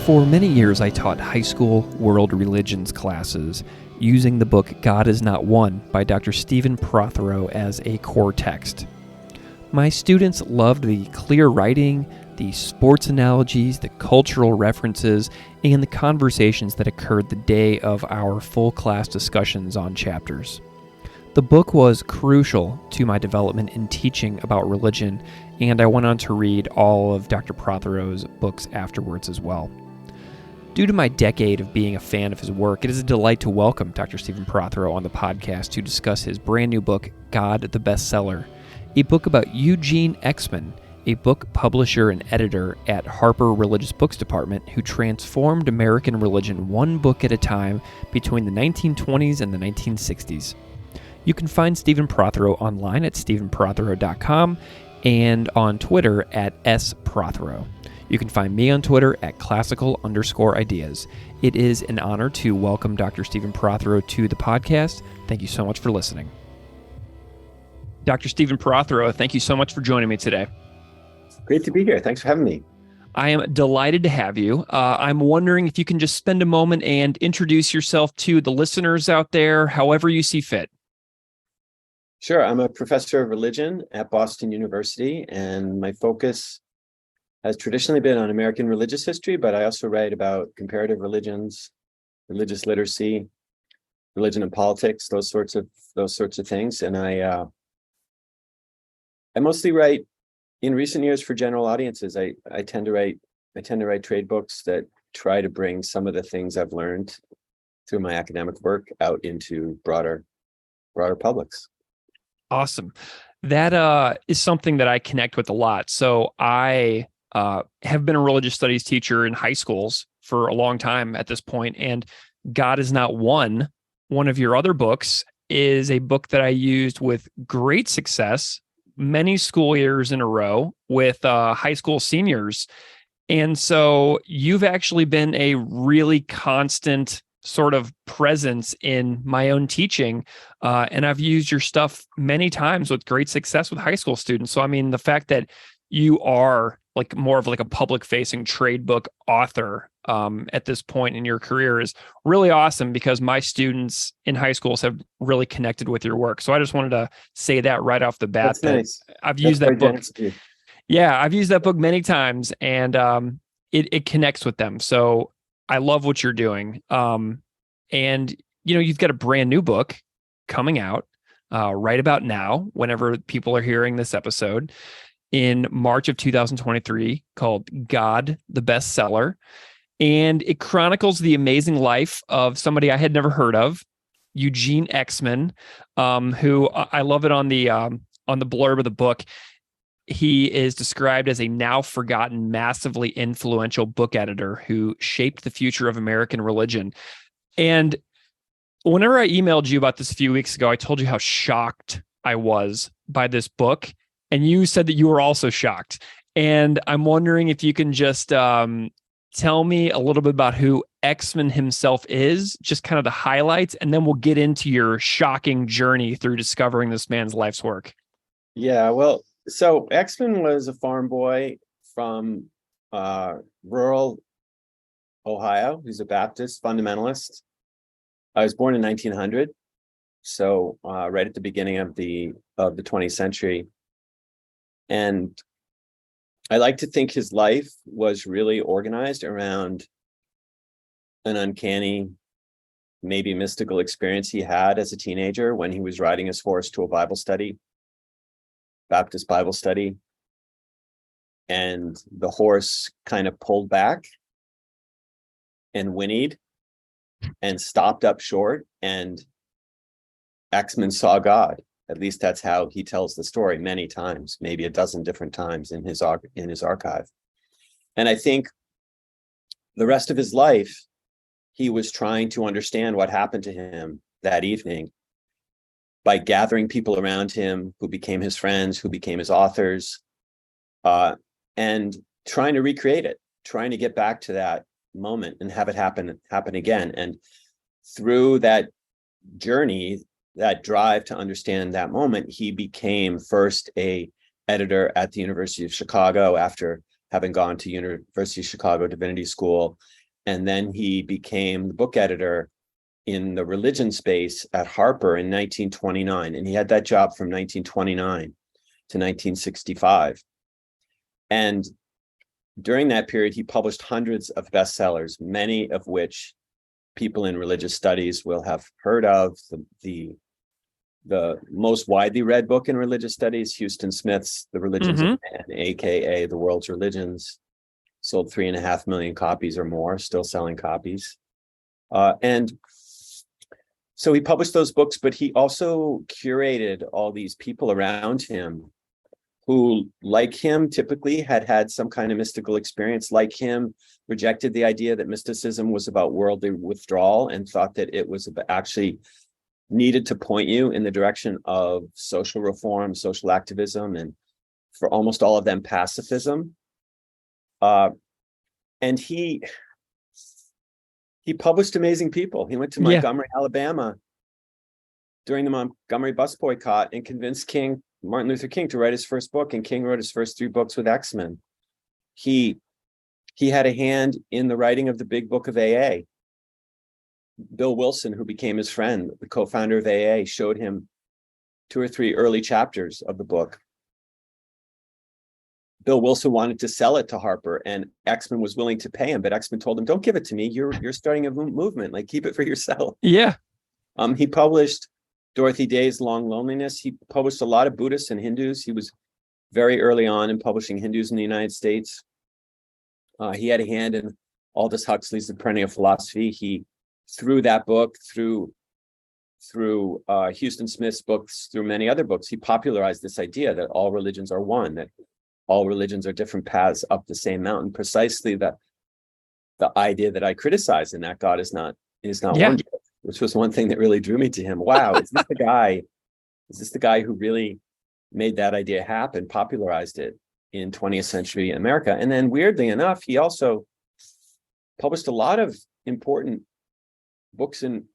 For many years, I taught high school world religions classes using the book God Is Not One by Dr. Stephen Prothero as a core text. My students loved the clear writing, the sports analogies, the cultural references, and the conversations that occurred the day of our full class discussions on chapters. The book was crucial to my development in teaching about religion, and I went on to read all of Dr. Prothero's books afterwards as well. Due to my decade of being a fan of his work, it is a delight to welcome Dr. Stephen Prothero on the podcast to discuss his brand new book, God, the Bestseller, a book about Eugene Exman, a book publisher and editor at Harper Religious Books Department who transformed American religion one book at a time between the 1920s and the 1960s. You can find Stephen Prothero online at stephenprothero.com and on Twitter at @sprothero. You can find me on Twitter at classical_ideas. It is an honor to welcome Dr. Stephen Prothero to the podcast. Thank you so much for listening. Dr. Stephen Prothero, thank you so much for joining me today. Great to be here. Thanks for having me. I am delighted to have you. I'm wondering if you can just spend a moment and introduce yourself to the listeners out there, however you see fit. Sure. I'm a professor of religion at Boston University, and my focus has traditionally been on American religious history, but I also write about comparative religions, religious literacy, religion and politics, those sorts of things. And I mostly write in recent years for general audiences. I tend to write trade books that try to bring some of the things I've learned through my academic work out into broader publics. Awesome. That is something that I connect with a lot. So I have been a religious studies teacher in high schools for a long time at this point, and God Is Not One, one of your other books, is a book that I used with great success many school years in a row with high school seniors. And so you've actually been a really constant sort of presence in my own teaching. And I've used your stuff many times with great success with high school students. So, I mean, the fact that you are like more of like a public facing trade book author at this point in your career is really awesome, because my students in high schools have really connected with your work. So I just wanted to say that right off the bat. That's nice. I've used that book. Yeah, I've used that book many times, and it connects with them. So I love what you're doing. And you've got a brand new book coming out right about now, whenever people are hearing this episode, in March of 2023, called God, the Bestseller. And it chronicles the amazing life of somebody I had never heard of, Eugene Exman, who I love it on the blurb of the book. He is described as a now forgotten, massively influential book editor who shaped the future of American religion. And whenever I emailed you about this a few weeks ago, I told you how shocked I was by this book. And you said that you were also shocked. And I'm wondering if you can just tell me a little bit about who Exman himself is, just kind of the highlights, and then we'll get into your shocking journey through discovering this man's life's work. Yeah, well, so Exman was a farm boy from rural Ohio. He's a Baptist fundamentalist. I was born in 1900, so right at the beginning of the 20th century. And I like to think his life was really organized around an uncanny, maybe mystical experience he had as a teenager when he was riding his horse to a Baptist Bible study. And the horse kind of pulled back and whinnied and stopped up short, and Exman saw God. At least that's how he tells the story many times, maybe a dozen different times in his archive. And I think the rest of his life, he was trying to understand what happened to him that evening by gathering people around him who became his friends, who became his authors, and trying to recreate it, trying to get back to that moment and have it happen again. And through that journey, that drive to understand that moment, he became first a editor at the University of Chicago after having gone to University of Chicago Divinity School. And then he became the book editor in the religion space at Harper in 1929. And he had that job from 1929 to 1965. And during that period, he published hundreds of bestsellers, many of which people in religious studies will have heard of. The most widely read book in religious studies, Houston Smith's The Religions of Man, aka The World's Religions, sold 3.5 million copies or more, still selling copies. And so he published those books, but he also curated all these people around him who, like him, typically had some kind of mystical experience, like him, rejected the idea that mysticism was about worldly withdrawal and thought that it was actually needed to point you in the direction of social reform, social activism, and for almost all of them, pacifism. And he published amazing people. He went to Montgomery, Alabama during the Montgomery bus boycott and convinced Martin Luther King to write his first book, and King wrote his first 3 books with X-Men. He had a hand in the writing of the big book of AA. Bill Wilson, who became his friend, the co-founder of AA, showed him 2 or 3 early chapters of the book. Bill Wilson wanted to sell it to Harper, and X-Men was willing to pay him, but X-Men told him, "Don't give it to me. You're starting a movement. Like, keep it for yourself." Yeah. He published Dorothy Day's Long Loneliness. He published a lot of Buddhists and Hindus. He was very early on in publishing Hindus in the United States. He had a hand in Aldous Huxley's The Perennial Philosophy. He, through that book, through Houston Smith's books, through many other books, he popularized this idea that all religions are one, that all religions are different paths up the same mountain. Precisely the idea that I criticize, and that God is not one, which was one thing that really drew me to him. Wow, is this the guy who really made that idea happen, popularized it in 20th century America? And then, weirdly enough, he also published a lot of important books and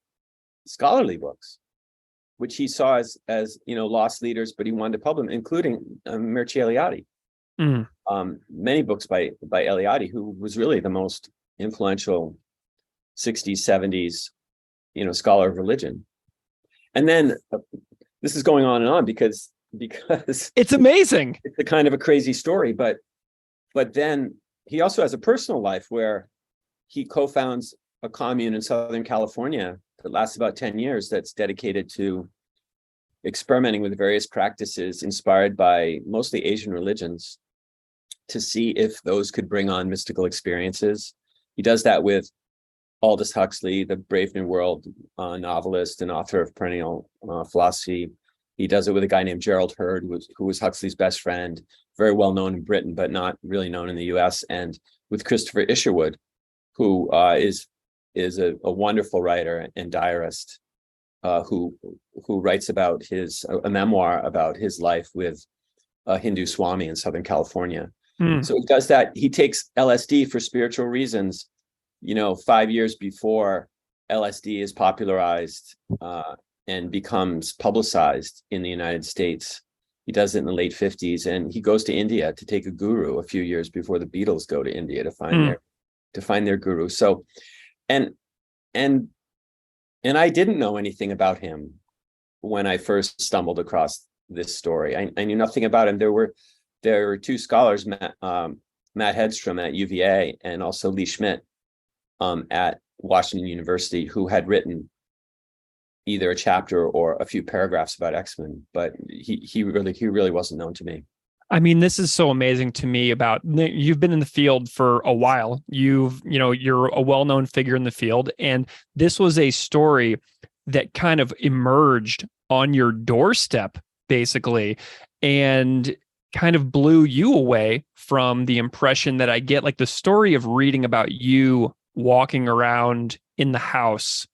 scholarly books, which he saw as lost leaders, but he wanted to publish them, including Mircea Eliade. Many books by Eliade, who was really the most influential 60s, 70s, scholar of religion. And then this is going on and on because it's amazing. It's a kind of a crazy story, but then he also has a personal life where he co-founds a commune in Southern California that lasts about 10 years that's dedicated to experimenting with various practices inspired by mostly Asian religions to see if those could bring on mystical experiences. He does that with Aldous Huxley, the Brave New World novelist and author of Perennial Philosophy. He does it with a guy named Gerald Hurd, who was Huxley's best friend, very well known in Britain, but not really known in the US, and with Christopher Isherwood, who is a wonderful writer and diarist, who writes about a memoir about his life with a Hindu Swami in Southern California. So he does that. He takes LSD for spiritual reasons, 5 years before LSD is popularized and becomes publicized in the United States. He does it in the late 50s, and he goes to India to take a guru a few years before the Beatles go to India to find their guru. So, and I didn't know anything about him when I first stumbled across this story. I knew nothing about him. There were 2 scholars, Matt Hedstrom at UVA and also Lee Schmidt at Washington University, who had written either a chapter or a few paragraphs about X-Men, but he really wasn't known to me. I mean, this is so amazing to me you've been in the field for a while. You're a well-known figure in the field, and this was a story that kind of emerged on your doorstep, basically, and kind of blew you away from the impression that I get. Like, the story of reading about you walking around in the house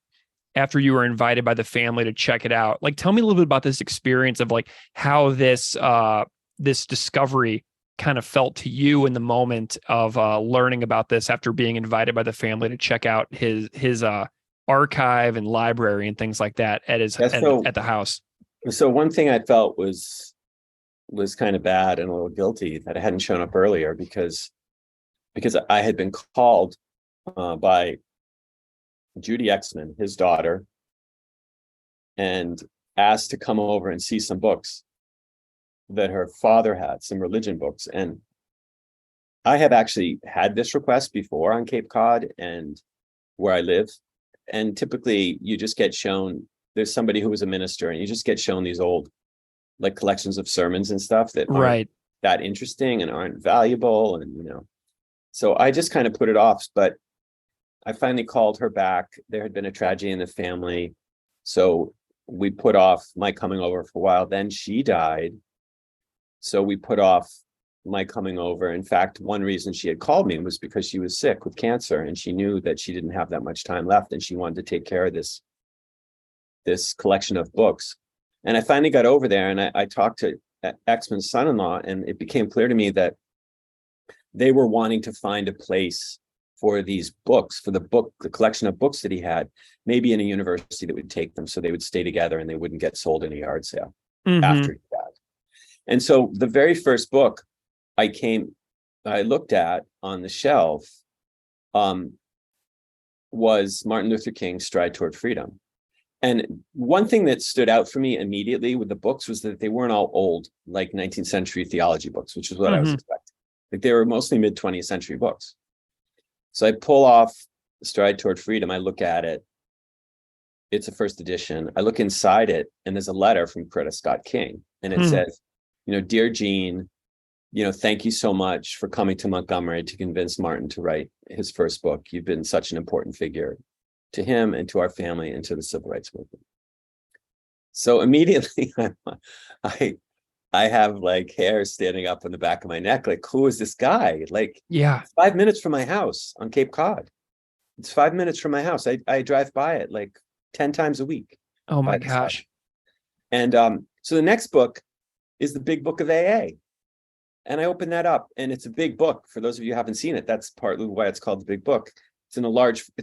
after you were invited by the family to check it out. Like, tell me a little bit about this experience of like how this discovery kind of felt to you in the moment of learning about this after being invited by the family to check out his archive and library and things like that at the house. So one thing I felt was kind of bad and a little guilty that I hadn't shown up earlier, because because I had been called by Judy Exman, his daughter, and asked to come over and see some books that her father had, some religion books. And I have actually had this request before on Cape Cod and where I live. And typically you just get shown, there's somebody who was a minister, and you just get shown these old like collections of sermons and stuff that aren't Right. that interesting and aren't valuable. And, so I just kind of put it off, but I finally called her back. There had been a tragedy in the family. So we put off my coming over for a while. Then she died. So we put off my coming over. In fact, one reason she had called me was because she was sick with cancer, and she knew that she didn't have that much time left, and she wanted to take care of this collection of books. And I finally got over there, and I talked to Exman's son-in-law, and it became clear to me that they were wanting to find a place for these books, for the collection of books that he had, maybe in a university that would take them, so they would stay together and they wouldn't get sold in a yard sale after he died. And so the very first book I looked at on the shelf was Martin Luther King's Stride Toward Freedom. And one thing that stood out for me immediately with the books was that they weren't all old, like 19th century theology books, which is what I was expecting. Like they were mostly mid 20th century books. So I pull off Stride Toward Freedom. I look at it. It's a first edition. I look inside it, and there's a letter from Coretta Scott King. And it says, Dear Gene, thank you so much for coming to Montgomery to convince Martin to write his first book. You've been such an important figure to him and to our family and to the civil rights movement. So immediately I have like hair standing up on the back of my neck. Like, who is this guy? Like, yeah, 5 minutes from my house on Cape Cod. It's 5 minutes from my house. I drive by it like 10 times a week. Oh my gosh. And so the next book is the Big Book of AA. And I open that up, and it's a big book. For those of you who haven't seen it, that's partly why it's called the Big Book. It's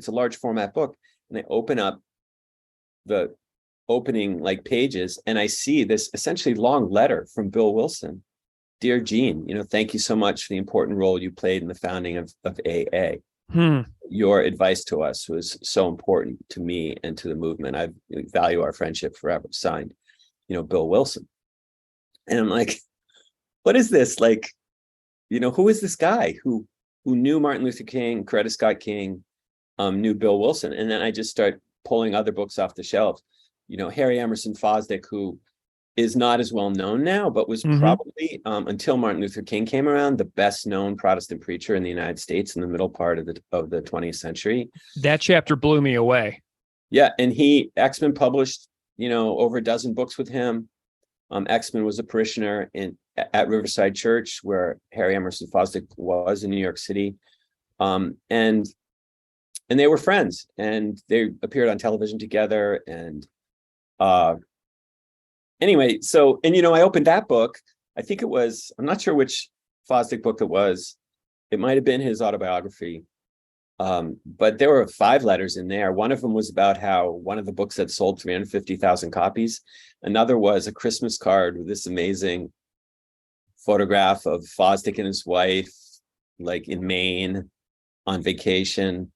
a large format book. And I open up the opening like pages, and I see this essentially long letter from Bill Wilson. Dear Gene, thank you so much for the important role you played in the founding of AA. Your advice to us was so important to me and to the movement. I value our friendship forever. Signed, Bill Wilson. And I'm like, what is this? Like, who is this guy who knew Martin Luther King, Coretta Scott King, knew Bill Wilson? And then I just start pulling other books off the shelf. Harry Emerson Fosdick, who is not as well known now, but was probably, until Martin Luther King came around, the best known Protestant preacher in the United States in the middle part of the 20th century. That chapter blew me away. Yeah. And Exman published, over a dozen books with him. Exman was a parishioner at Riverside Church, where Harry Emerson Fosdick was in New York City. And they were friends, and they appeared on television together. And anyway, so, I opened that book. I think it was, I'm not sure which Fosdick book it was. It might've been his autobiography. But there were 5 letters in there. One of them was about how one of the books had sold 350,000 copies. Another was a Christmas card with this amazing photograph of Fosdick and his wife, like in Maine on vacation.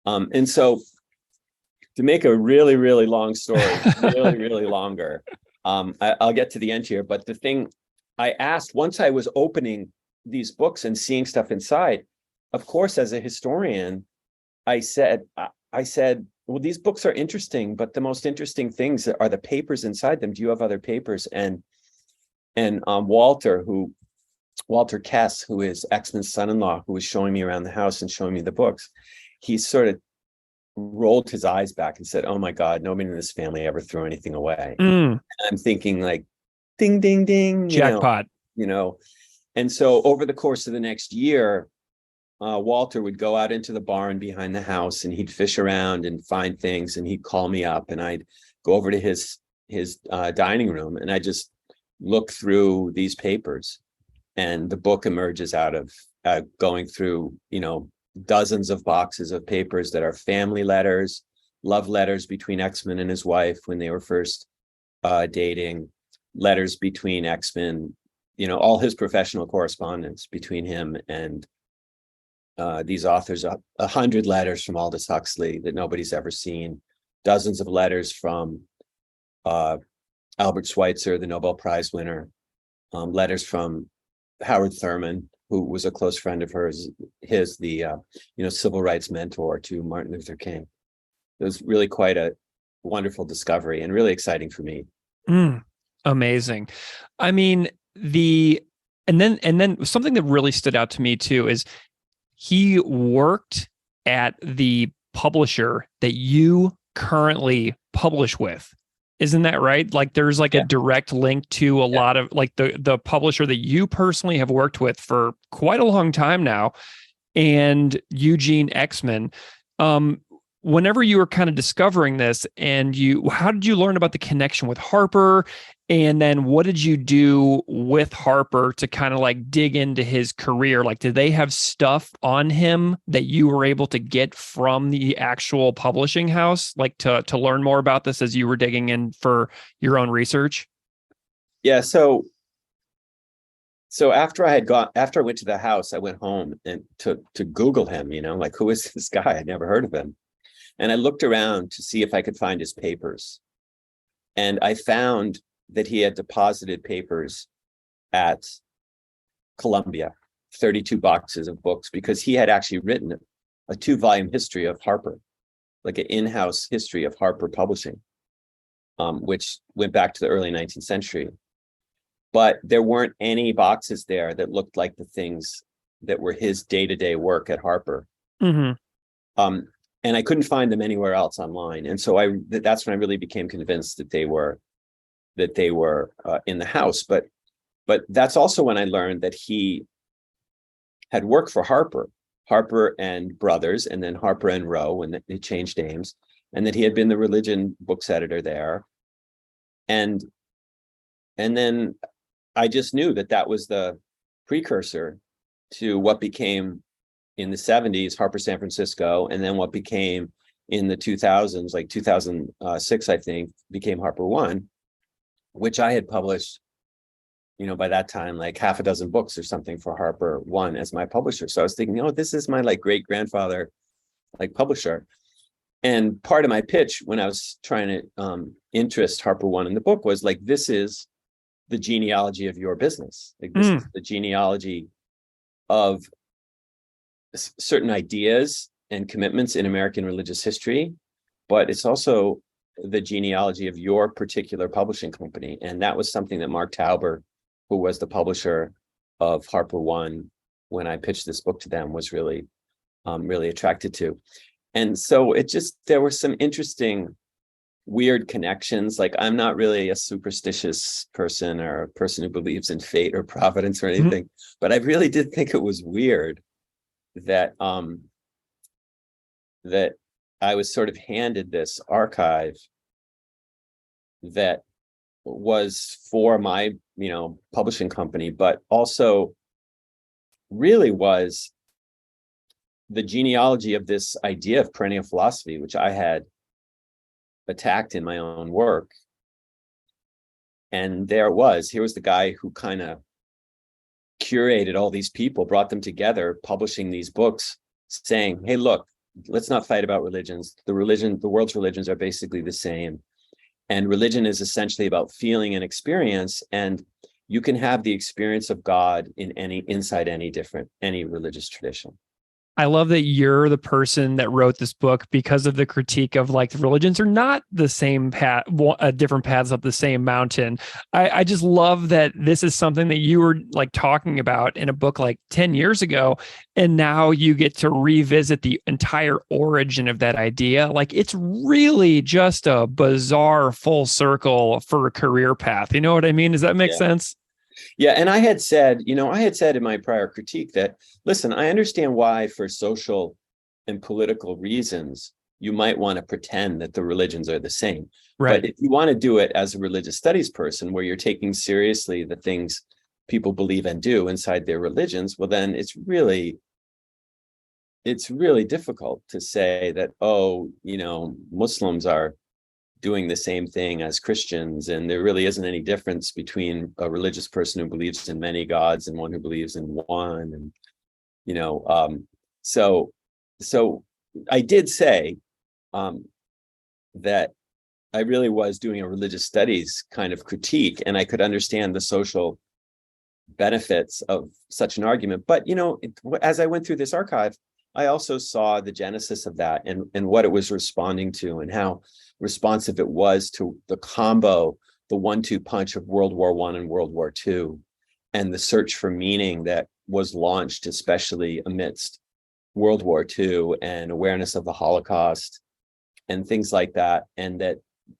And so to make a really, really long story, really, really longer, I'll get to the end here. But the thing I asked, once I was opening these books and seeing stuff inside, of course, as a historian, I said, well, these books are interesting, but the most interesting things are the papers inside them. Do you have other papers? And Walter Kess, who is Exman's son-in-law, who was showing me around the house and showing me the books, he sort of rolled his eyes back and said, oh my God, nobody in this family ever threw anything away. And I'm thinking like, ding, ding, ding, jackpot, And so over the course of the next year, Walter would go out into the barn behind the house, and he'd fish around and find things, and he'd call me up, and I'd go over to his dining room, and I just look through these papers, and the book emerges out of going through, dozens of boxes of papers that are family letters, love letters between Exman and his wife when they were first dating, letters between Exman, all his professional correspondence between him and these authors, 100 letters from Aldous Huxley that nobody's ever seen, dozens of letters from Albert Schweitzer, the Nobel Prize winner, letters from Howard Thurman, who was a close friend of the civil rights mentor to Martin Luther King. It was really quite a wonderful discovery and really exciting for me. Amazing. I mean, and then something that really stood out to me too is he worked at the publisher that you currently publish with. Isn't that right? Like there's like a direct link to a lot of like the publisher that you personally have worked with for quite a long time now, and Eugene Exman. Whenever you were kind of discovering this, how did you learn about the connection with Harper? And then what did you do with Harper to kind of like dig into his career? Like, did they have stuff on him that you were able to get from the actual publishing house, like to learn more about this as you were digging in for your own research? Yeah. So after I went to the house, I went home and to Google him, like, who is this guy? I'd never heard of him. And I looked around to see if I could find his papers. And I found that he had deposited papers at Columbia, 32 boxes of books, because he had actually written a 2-volume history of Harper, like an in-house history of Harper Publishing, which went back to the early 19th century. But there weren't any boxes there that looked like the things that were his day-to-day work at Harper. Mm-hmm. And I couldn't find them anywhere else online. And so that's when I really became convinced that they were in the house. But that's also when I learned that he had worked for Harper and Brothers, and then Harper and Row when they changed names, and that he had been the religion books editor there. And then I just knew that was the precursor to what became in the 70s, Harper San Francisco, and then what became in the 2000s, like 2006, I think, became Harper One, which I had published, by that time, like half a dozen books or something for Harper One as my publisher. So I was thinking, this is my like great grandfather, like publisher. And part of my pitch when I was trying to interest Harper One in the book was like, this is the genealogy of your business. Like this is the genealogy of certain ideas and commitments in American religious history, but it's also the genealogy of your particular publishing company. And that was something that Mark Tauber, who was the publisher of Harper One when I pitched this book to them, was really attracted to. And so there were some interesting, weird connections. Like, I'm not really a superstitious person or a person who believes in fate or providence or anything, but I really did think it was weird that that I was sort of handed this archive that was for my, publishing company, but also really was the genealogy of this idea of perennial philosophy, which I had attacked in my own work. And here was the guy who kind of curated all these people, brought them together, publishing these books, saying, hey, look, let's not fight about religions. The world's religions are basically the same. And religion is essentially about feeling and experience. And you can have the experience of God inside any religious tradition. I love that you're the person that wrote this book because of the critique of like the religions are not the same path, different paths up the same mountain. I just love that this is something that you were like talking about in a book like 10 years ago. And now you get to revisit the entire origin of that idea. Like, it's really just a bizarre full circle for a career path. You know what I mean? Does that make sense? Yeah. And I had said in my prior critique that, listen, I understand why for social and political reasons, you might want to pretend that the religions are the same. Right. But if you want to do it as a religious studies person, where you're taking seriously the things people believe and do inside their religions, well, then it's really difficult to say that, Muslims are doing the same thing as Christians, and there really isn't any difference between a religious person who believes in many gods and one who believes in one. And So, so I did say that I really was doing a religious studies kind of critique, and I could understand the social benefits of such an argument. But, as I went through this archive, I also saw the genesis of that, and what it was responding to, and how responsive it was to the combo, the 1-2 punch of World War I and World War II, and the search for meaning that was launched, especially amidst World War II and awareness of the Holocaust and things like that. And that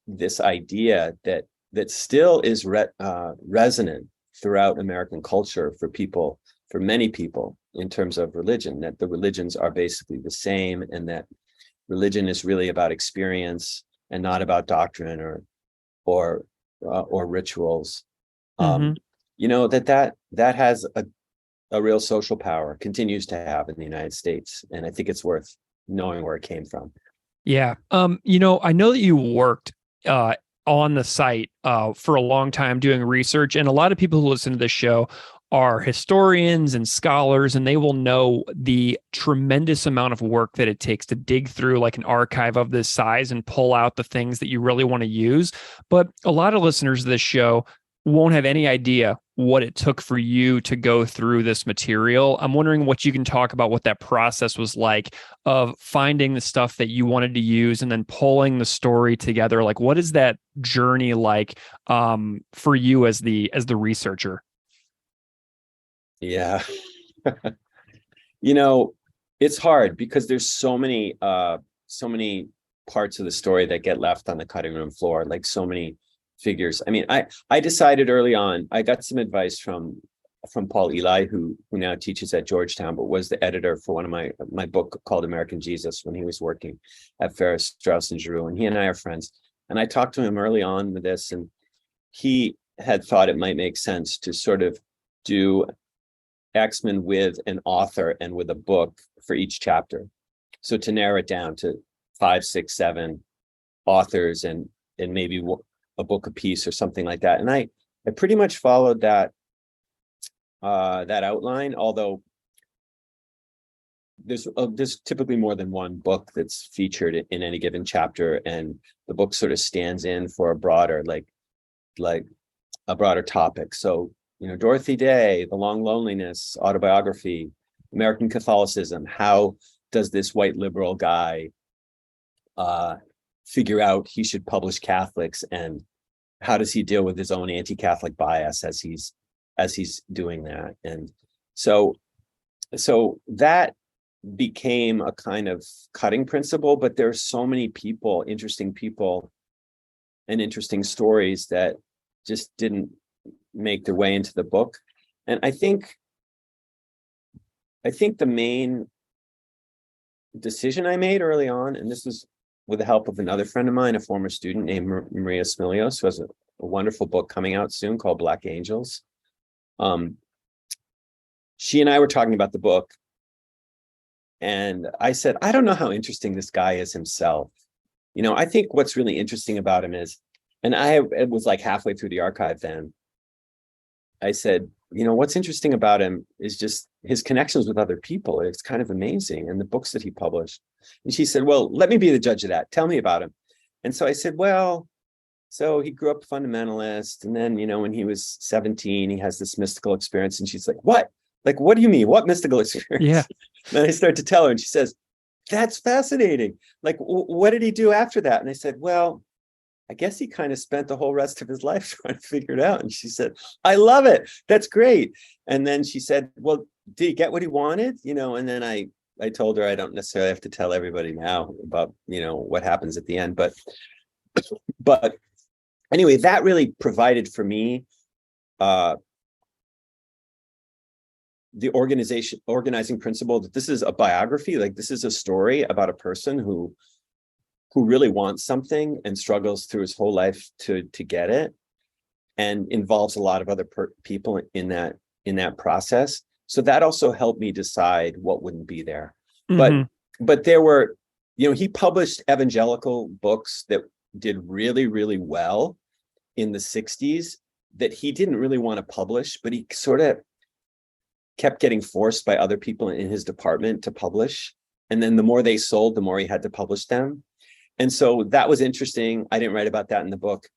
this idea that still is resonant throughout American culture for many people in terms of religion, that the religions are basically the same, and that religion is really about experience and not about doctrine or rituals. Mm-hmm. That has a real social power, continues to have in the United States, and I think it's worth knowing where it came from. Yeah. I know that you worked on the site for a long time doing research, and a lot of people who listen to this show are historians and scholars, and they will know the tremendous amount of work that it takes to dig through like an archive of this size and pull out the things that you really want to use. But a lot of listeners of this show won't have any idea what it took for you to go through this material. I'm wondering what you can talk about, what that process was like of finding the stuff that you wanted to use and then pulling the story together. Like, what is that journey like for you as the researcher? Yeah. It's hard because there's so many parts of the story that get left on the cutting room floor, like so many figures. I mean, I decided early on, I got some advice from Paul Eli, who now teaches at Georgetown, but was the editor for one of my book called American Jesus when he was working at Ferris, Strauss and Giroux, and he and I are friends. And I talked to him early on with this, and he had thought it might make sense to sort of do X-Men with an author and with a book for each chapter. So to narrow it down to 5, 6, 7 authors and maybe a book a piece or something like that. And I pretty much followed that outline, although there's typically more than one book that's featured in any given chapter, and the book sort of stands in for a broader a broader topic. So, Dorothy Day, The Long Loneliness, autobiography, American Catholicism. How does this white liberal guy figure out he should publish Catholics, and how does he deal with his own anti-Catholic bias as he's doing that? And so that became a kind of cutting principle, but there's so many people, interesting people and interesting stories that just didn't make their way into the book. And I think the main decision I made early on, and this was with the help of another friend of mine, a former student named Maria Smilios, who has a wonderful book coming out soon called Black Angels. She and I were talking about the book, and I said, I don't know how interesting this guy is himself. I think what's really interesting about him is, and it was like halfway through the archive then, I said, what's interesting about him is just his connections with other people. It's kind of amazing. And the books that he published. And she said, well, let me be the judge of that. Tell me about him. And so I said, well, so he grew up fundamentalist. And then, when he was 17, he has this mystical experience. And she's like, what? Like, what do you mean? What mystical experience? Yeah. Then I start to tell her, and she says, that's fascinating. Like, what did he do after that? And I said, well, I guess he kind of spent the whole rest of his life trying to figure it out. And she said, I love it. That's great. And then she said, well, did he get what he wanted? And then I told her I don't necessarily have to tell everybody now about, what happens at the end. But anyway, that really provided for me the organizing principle that this is a biography. Like, this is a story about a person who really wants something and struggles through his whole life to get it, and involves a lot of other people in that process. So that also helped me decide what wouldn't be there. Mm-hmm. But there were, he published evangelical books that did really, really well in the 60s that he didn't really want to publish, but he sort of kept getting forced by other people in his department to publish. And then the more they sold, the more he had to publish them. And so that was interesting. I didn't write about that in the book.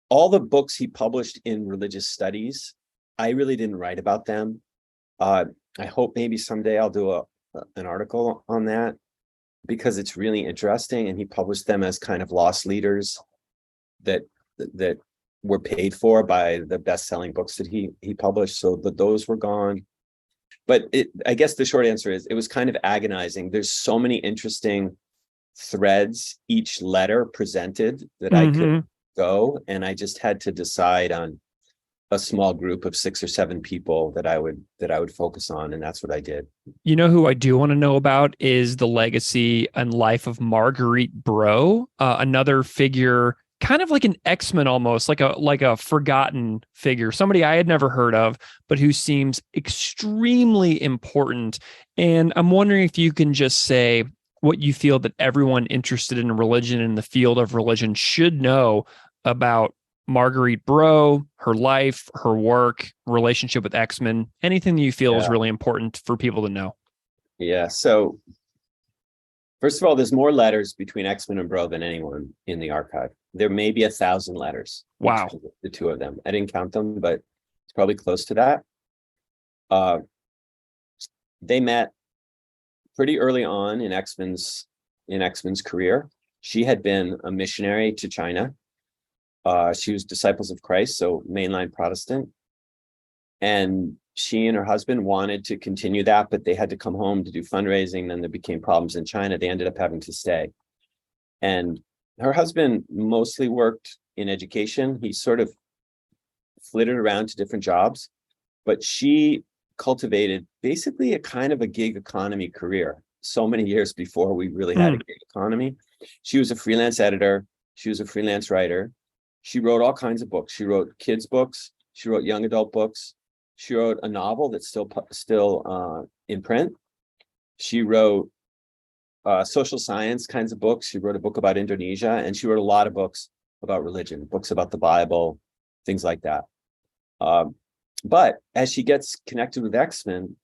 All the books he published in religious studies, I really didn't write about them. I hope maybe someday I'll do an article on that, because it's really interesting. And he published them as kind of lost leaders that were paid for by the best-selling books that he published. So those were gone. But I guess the short answer is it was kind of agonizing. There's so many interesting threads each letter presented that I could go, and I just had to decide on a small group of 6 or 7 people that I would focus on, and that's what I did. You know who I do want to know about is the legacy and life of Marguerite Bro, another figure, kind of like an X-Men almost, like a forgotten figure, somebody I had never heard of, but who seems extremely important. And I'm wondering if you can just say what you feel that everyone interested in religion, in the field of religion, should know about Marguerite Bro, her life, her work, relationship with X-Men, anything that you feel is really important for people to know. Yeah. So first of all, there's more letters between X-Men and Bro than anyone in the archive. There may be 1,000 letters. Wow. Between the two of them. I didn't count them, but it's probably close to that. They met pretty early on in X-Men's career. She had been a missionary to China. She was Disciples of Christ, so mainline Protestant. And she and her husband wanted to continue that, but they had to come home to do fundraising. Then there became problems in China. They ended up having to stay. And her husband mostly worked in education. He sort of flitted around to different jobs, but she cultivated basically a kind of a gig economy career so many years before we really had a gig economy. She was a freelance editor. She was a freelance writer. She wrote all kinds of books. She wrote kids' books. She wrote young adult books. She wrote a novel that's still in print. She wrote social science kinds of books. She wrote a book about Indonesia, and she wrote a lot of books about religion, books about the Bible, things like that. But as she gets connected with X-Men,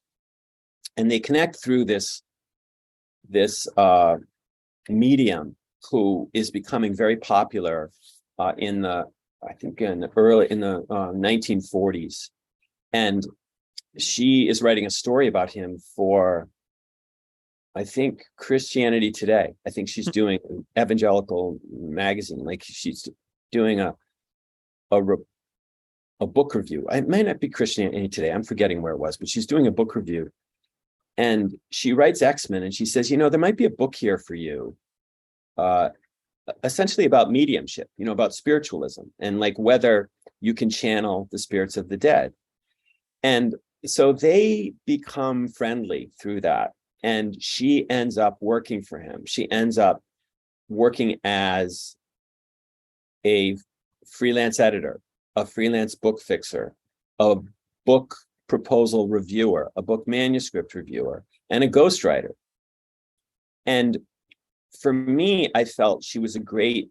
and they connect through this medium who is becoming very popular in the 1940s, and she is writing a story about him for, I think, Christianity Today. I think she's doing an evangelical magazine, like she's doing a book review. It may not be Christianity Today. I'm forgetting where it was, but she's doing a book review. And she writes X-Men, and she says, there might be a book here for you, essentially about mediumship, about spiritualism, and like whether you can channel the spirits of the dead. And so they become friendly through that. And she ends up working for him. She ends up working as a freelance editor, a freelance book fixer, a book proposal reviewer, a book manuscript reviewer, and a ghostwriter. And for me, I felt she was a great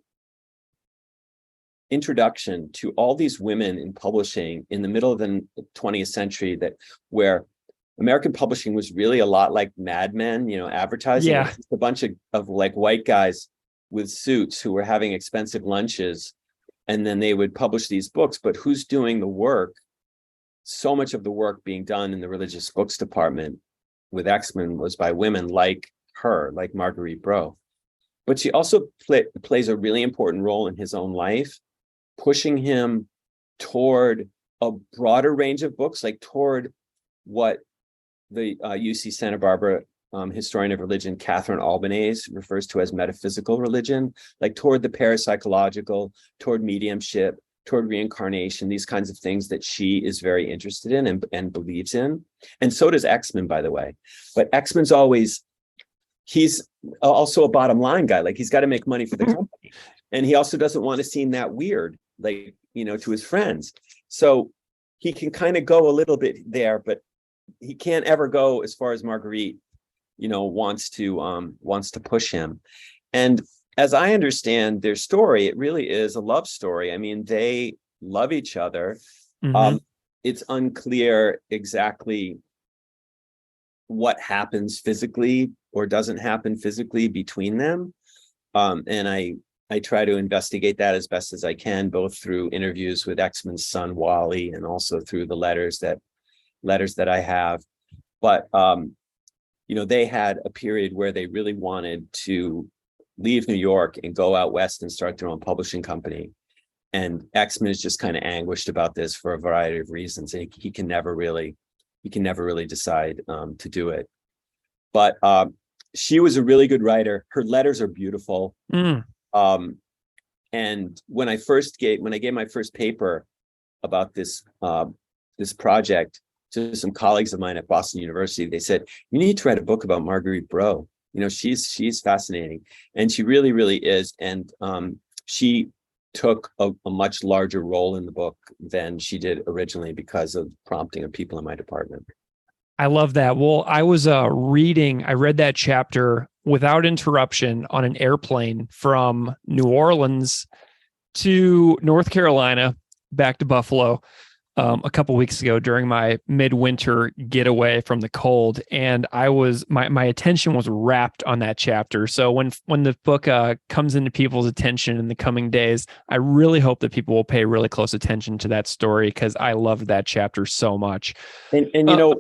introduction to all these women in publishing in the middle of the 20th century, where American publishing was really a lot like Mad Men, advertising. Yeah. A bunch of like white guys with suits who were having expensive lunches, and then they would publish these books. But who's doing the work? So much of the work being done in the religious books department with X-Men was by women like her, like Marguerite Bro. But she also plays a really important role in his own life, pushing him toward a broader range of books, like toward what the UC Santa Barbara historian of religion, Catherine Albanese, refers to as metaphysical religion, like toward the parapsychological, toward mediumship, toward reincarnation, these kinds of things that she is very interested in and believes in. And so does X-Men, by the way. But X-Men's he's also a bottom line guy. Like, he's got to make money for the company. And he also doesn't want to seem that weird, like, to his friends. So he can kind of go a little bit there, but he can't ever go as far as Marguerite, wants to push him. And as I understand their story, it really is a love story. I mean, they love each other. It's unclear exactly what happens physically or doesn't happen physically between them. And I try to investigate that as best as I can, both through interviews with Exman's son Wally and also through the letters that I have. But they had a period where they really wanted to leave New York and go out west and start their own publishing company. And Exman is just kind of anguished about this for a variety of reasons. And he can never really decide to do it. But she was a really good writer. Her letters are beautiful. And when I gave my first paper about this project to some colleagues of mine at Boston University, they said, you need to write a book about Marguerite Brault. She's fascinating. And she really, really is. And she took a much larger role in the book than she did originally because of prompting of people in my department. I love that. Well, I was I read that chapter without interruption on an airplane from New Orleans to North Carolina, back to Buffalo, a couple weeks ago during my midwinter getaway from the cold. And my attention was wrapped on that chapter. So when the book comes into people's attention in the coming days, I really hope that people will pay really close attention to that story, because I loved that chapter so much. And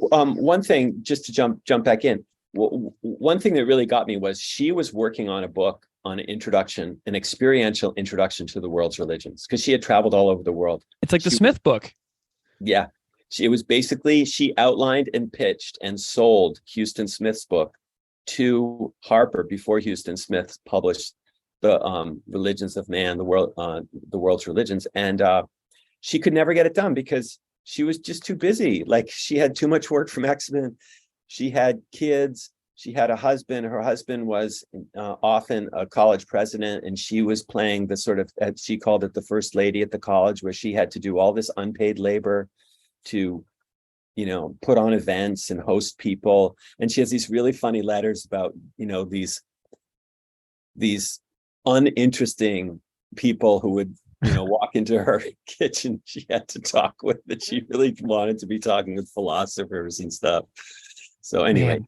one thing, just to jump back in, one thing that really got me was she was working on a book on an experiential introduction to the world's religions, because she had traveled all over the world. It's like the Smith book. Yeah. It was basically, she outlined and pitched and sold Houston Smith's book to Harper before Houston Smith published the Religions of Man, the world's religions. And she could never get it done because she was just too busy. Like, she had too much work from Exman. She had kids. She had a husband. Her husband was often a college president, and she was playing the sort of, she called it the first lady at the college, where she had to do all this unpaid labor to, put on events and host people. And she has these really funny letters about, these uninteresting people who would, walk into her kitchen she had to talk with, that she really wanted to be talking with philosophers and stuff. So anyway,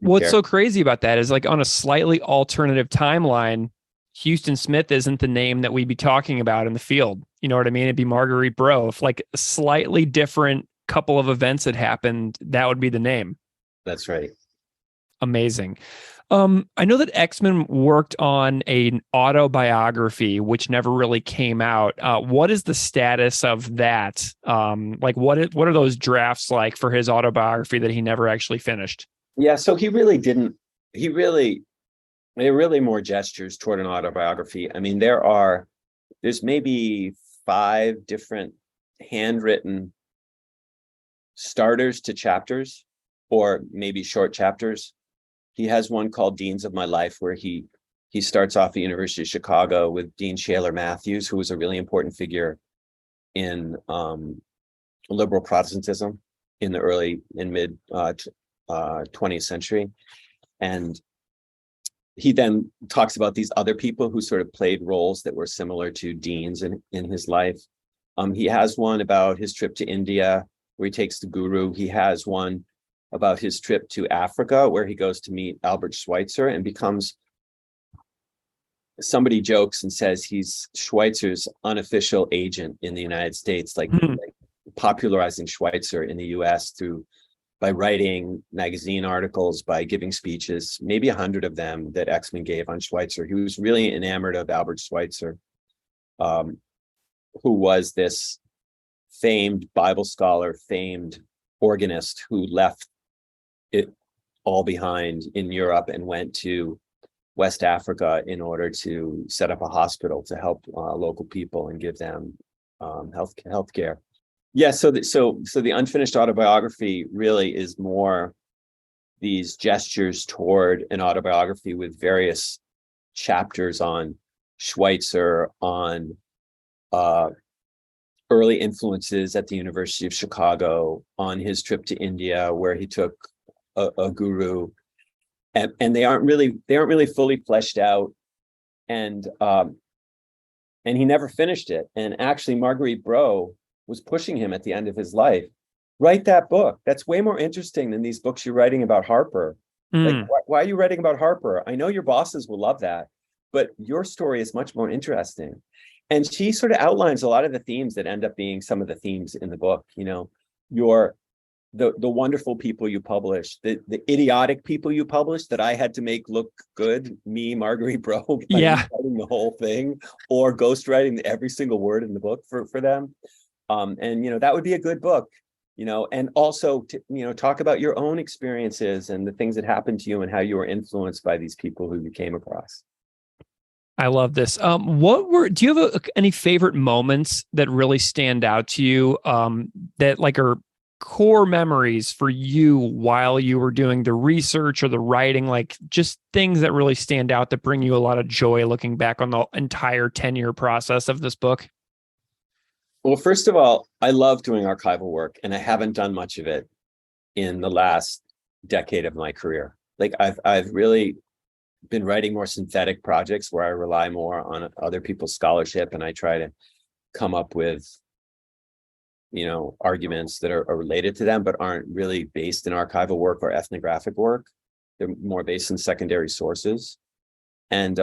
what's so crazy about that is, like, on a slightly alternative timeline, Houston Smith isn't the name that we'd be talking about in the field. You know what I mean? It'd be Marguerite Brault. If, like, a slightly different couple of events had happened, that would be the name. That's right. Amazing. I know that Exman worked on an autobiography, which never really came out. What is the status of that? What are those drafts like for his autobiography that he never actually finished? Yeah, so there are really more gestures toward an autobiography. I mean, there's maybe 5 different handwritten starters to chapters, or maybe short chapters. He has one called Deans of My Life, where he starts off at the University of Chicago with Dean Shaler Matthews, who was a really important figure in liberal Protestantism in the mid 20th century. And he then talks about these other people who sort of played roles that were similar to Dean's in his life. He has one about his trip to India, where he takes the guru. He has one about his trip to Africa, where he goes to meet Albert Schweitzer and becomes, somebody jokes and says he's Schweitzer's unofficial agent in the United States, like popularizing Schweitzer in the US by writing magazine articles, by giving speeches, maybe 100 of them that Exman gave on Schweitzer. He was really enamored of Albert Schweitzer, who was this famed Bible scholar, famed organist, who left it all behind in Europe and went to West Africa in order to set up a hospital to help local people and give them health care. Yeah, so the unfinished autobiography really is more these gestures toward an autobiography with various chapters on Schweitzer, on early influences at the University of Chicago, on his trip to India, where he took a guru, and they aren't really fully fleshed out, and he never finished it. And actually, Marguerite Brault was pushing him at the end of his life Write that book. That's way more interesting than these books you're writing about Harper. Like, Mm. why are you writing about Harper? I know your bosses will love that, but your story is much more interesting. And she sort of outlines a lot of the themes that end up being some of the themes in the book. You know, your the wonderful people you publish, the idiotic people you publish that I had to make look good, me, Marguerite Bro, by Yeah. rewriting the whole thing or ghostwriting every single word in the book for them. And that would be a good book, and also talk about your own experiences and the things that happened to you and how you were influenced by these people who you came across. I love this. Do you have any favorite moments that really stand out to you, that like are core memories for you while you were doing the research or the writing, like just things that really stand out that bring you a lot of joy looking back on the entire 10-year process of this book? Well, first of all, I love doing archival work, and I haven't done much of it in the last decade of my career. Like I've really been writing more synthetic projects where I rely more on other people's scholarship, and I try to come up with arguments that are related to them but aren't really based in archival work or ethnographic work. They're more based in secondary sources. And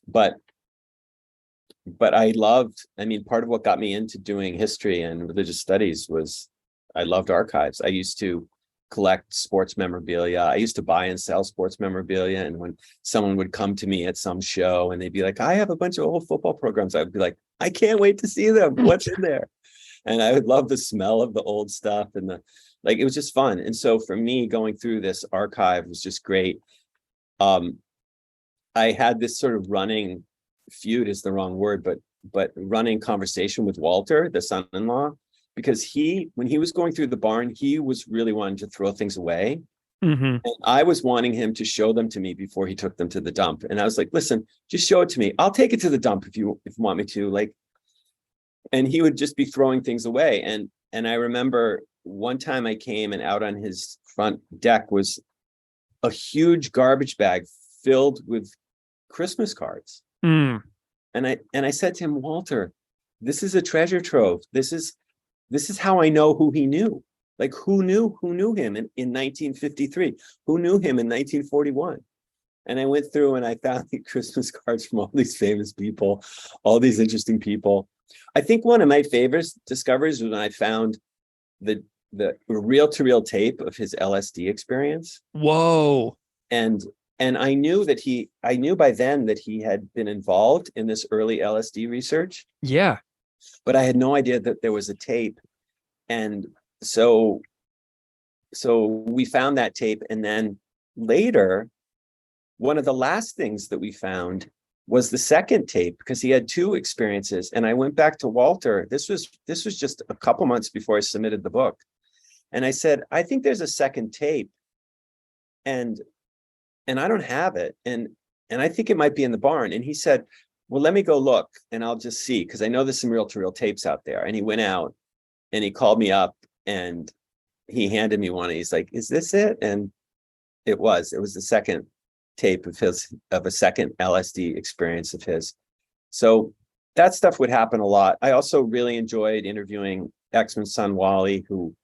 but part of what got me into doing history and religious studies was I loved archives. I used to collect sports memorabilia. I used to buy and sell sports memorabilia. And when someone would come to me at some show and they'd be like, I have a bunch of old football programs, I would be like, I can't wait to see them. What's in there? And I would love the smell of the old stuff and it was just fun. And so for me, going through this archive was just great. I had this sort of running feud is the wrong word, but running conversation with Walter, the son-in-law, because when he was going through the barn, he was really wanting to throw things away. Mm-hmm. And I was wanting him to show them to me before he took them to the dump. And I was like, listen, just show it to me. I'll take it to the dump if you want me to. And he would just be throwing things away. And I remember one time I came and out on his front deck was a huge garbage bag filled with Christmas cards. Mm. And I said to him, Walter, this is a treasure trove. This is how I know who he knew. Like who knew him in 1953? Who knew him in 1941? And I went through and I found the Christmas cards from all these famous people, all these interesting people. I think one of my favorite discoveries was when I found the reel-to-reel tape of his LSD experience. Whoa. And I knew by then that he had been involved in this early LSD research. Yeah. But I had no idea that there was a tape. And so we found that tape. And then later, one of the last things that we found was the second tape, because he had two experiences. And I went back to Walter. This was just a couple months before I submitted the book. And I said, I think there's a second tape. And I don't have it. And I think it might be in the barn. And he said, well, let me go look and I'll just see, because I know there's some reel-to-reel tapes out there. And he went out and he called me up and he handed me one. And he's like, is this it? And it was the second tape of a second LSD experience of his. So that stuff would happen a lot. I also really enjoyed interviewing Exman's son, Wally, who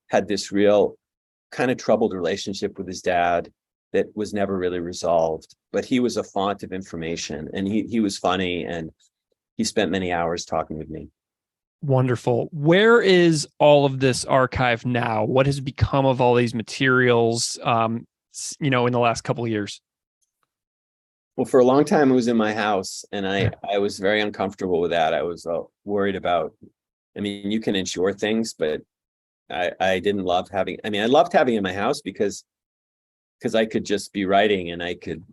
had this real kind of troubled relationship with his dad that was never really resolved, but he was a font of information and he was funny and he spent many hours talking with me. Wonderful. Where is all of this archive now? What has become of all these materials, in the last couple of years? Well, for a long time, it was in my house and I was very uncomfortable with that. I was worried about, you can insure things, but I didn't love having, I loved having it in my house because I could just be writing and I could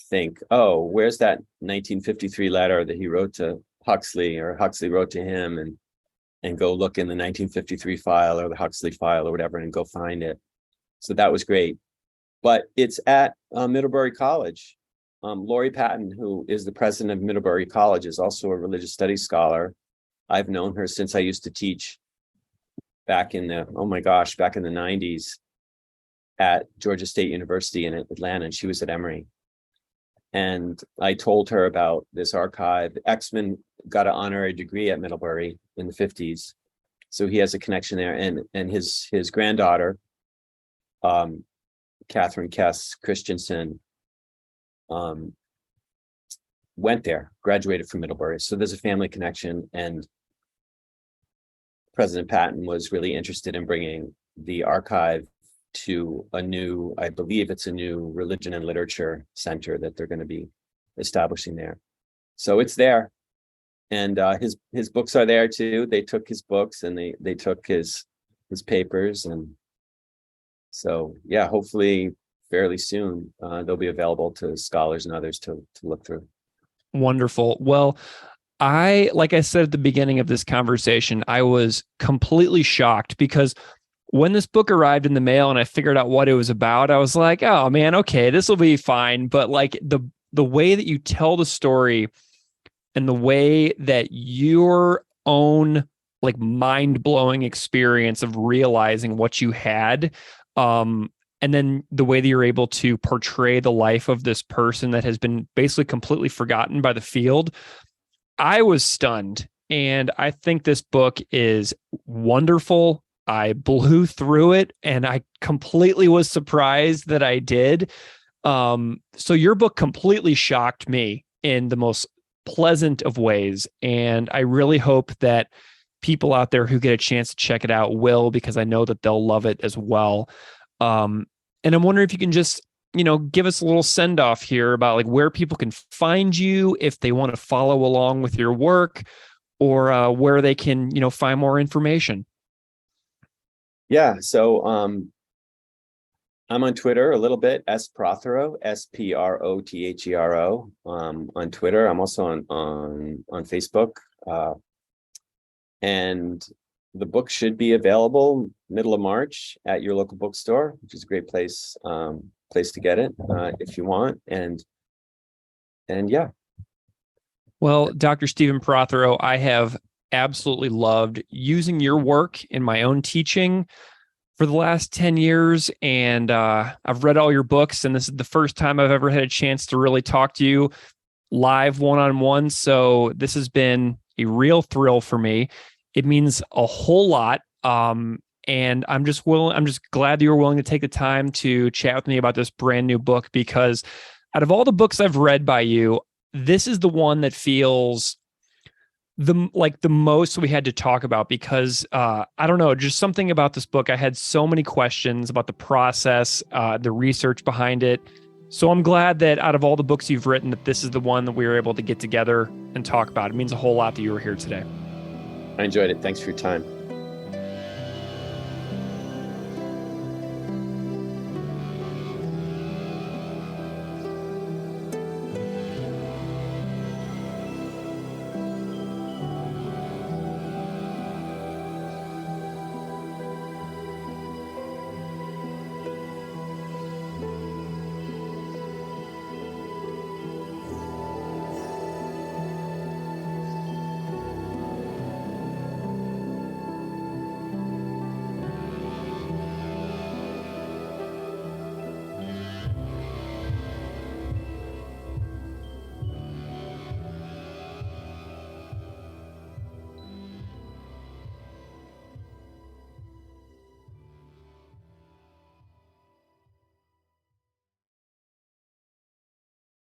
think, oh, where's that 1953 letter that he wrote to Huxley or Huxley wrote to him, and go look in the 1953 file or the Huxley file or whatever and go find it. So that was great. But it's at Middlebury College. Lori Patton, who is the president of Middlebury College, is also a religious studies scholar. I've known her since I used to teach back in the 90s at Georgia State University in Atlanta, and she was at Emory. And I told her about this archive. Exman got an honorary degree at Middlebury in the 50s. So he has a connection there, and his granddaughter, Catherine Kess Christensen, went there, graduated from Middlebury. So there's a family connection, and President Patton was really interested in bringing the archive to I believe it's a new religion and literature center that they're going to be establishing there. So it's there. And his books are there too. They took his books and they took his papers. And so, yeah, hopefully fairly soon, they'll be available to scholars and others to look through. Wonderful. Well, like I said at the beginning of this conversation, I was completely shocked because when this book arrived in the mail and I figured out what it was about, I was like, oh man, okay, this will be fine. But like the way that you tell the story and the way that your own like mind-blowing experience of realizing what you had, and then the way that you're able to portray the life of this person that has been basically completely forgotten by the field, I was stunned. And I think this book is wonderful. I blew through it and I completely was surprised that I did. So your book completely shocked me in the most pleasant of ways. And I really hope that people out there who get a chance to check it out will, because I know that they'll love it as well. And I'm wondering if you can just, give us a little send off here about like where people can find you if they want to follow along with your work, or where they can, find more information. Yeah. So I'm on Twitter a little bit, Prothero, Prothero, on Twitter. I'm also on Facebook. And the book should be available middle of March at your local bookstore, which is a great place to get it if you want. And yeah. Well, Dr. Stephen Prothero, I have absolutely loved using your work in my own teaching for the last 10 years. And I've read all your books, and this is the first time I've ever had a chance to really talk to you live one-on-one. So this has been a real thrill for me. It means a whole lot. And I'm just glad that you were willing to take the time to chat with me about this brand new book, because out of all the books I've read by you, this is the one that feels the most we had to talk about, because I don't know, just something about this book. I had so many questions about the process, the research behind it. So I'm glad that out of all the books you've written, that this is the one that we were able to get together and talk about. It means a whole lot that you were here today. I enjoyed it. Thanks for your time.